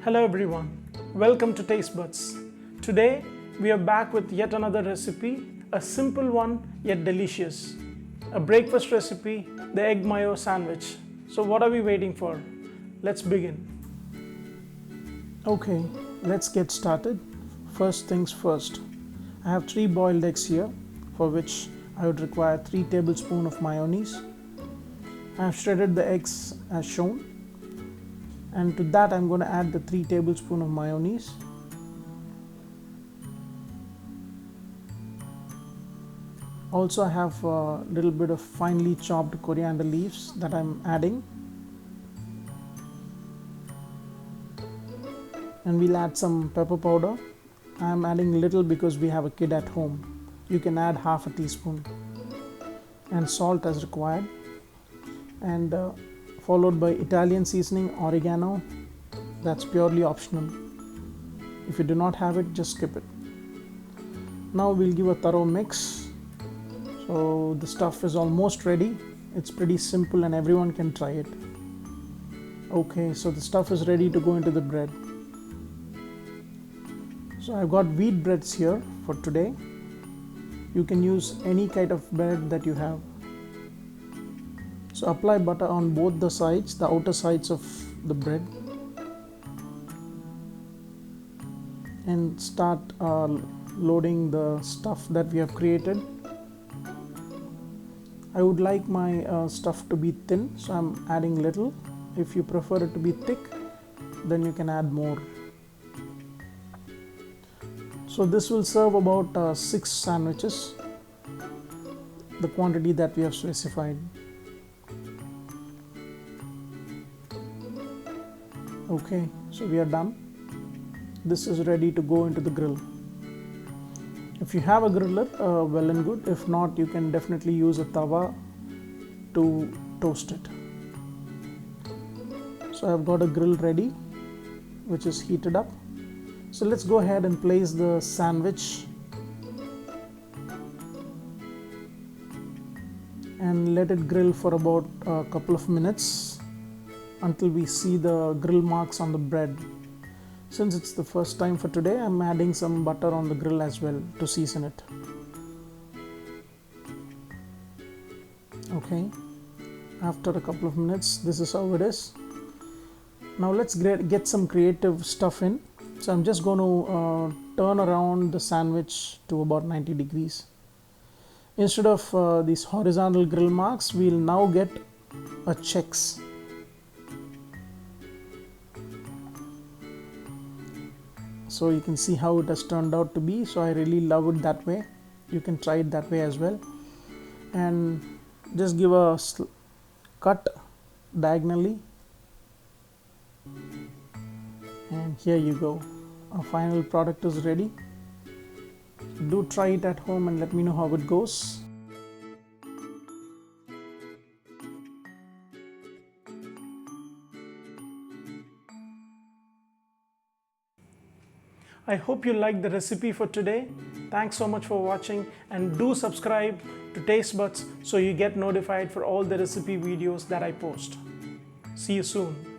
Hello everyone, welcome to TasteBuds. Today we are back with yet another recipe, a simple one yet delicious. A breakfast recipe, the egg mayo sandwich. So what are we waiting for? Let's begin. Okay, let's get started. First things first. I have 3 boiled eggs here, for which I would require 3 tablespoons of mayonnaise. I have shredded the eggs as shown. And to that I'm going to add the 3 tablespoons of mayonnaise. Also I have a little bit of finely chopped coriander leaves that I'm adding. And we'll add some pepper powder. I'm adding little because we have a kid at home. You can add half a teaspoon. And salt as required. And followed by Italian seasoning, oregano. That's purely optional. If you do not have it, just skip it. Now we'll give a thorough mix. So the stuff is almost ready. It's pretty simple and everyone can try it. Okay, so the stuff is ready to go into the bread. So I've got wheat breads here for today. You can use any kind of bread that you have. So apply butter on both the sides, the outer sides of the bread, and start loading the stuff that we have created. I would like my stuff to be thin, so I'm adding little. If you prefer it to be thick, then you can add more. So this will serve about 6 sandwiches, the quantity that we have specified. Okay, so we are done. This is ready to go into the grill. If you have a griller, well and good. If not, you can definitely use a tawa to toast it. So I've got a grill ready, which is heated up. So let's go ahead and place the sandwich and let it grill for about a couple of minutes until we see the grill marks on the bread. Since it's the first time for today, I'm adding some butter on the grill as well to season it. Okay, after a couple of minutes, this is how it is. Now let's get some creative stuff in. So I'm just going to turn around the sandwich to about 90 degrees. Instead of these horizontal grill marks, we'll now get a checks. So you can see how it has turned out to be. So I really love it that way. You can try it that way as well. And just give a cut diagonally. And here you go. Our final product is ready. Do try it at home and let me know how it goes. I hope you liked the recipe for today. Thanks so much for watching, and do subscribe to TasteBuds so you get notified for all the recipe videos that I post. See you soon.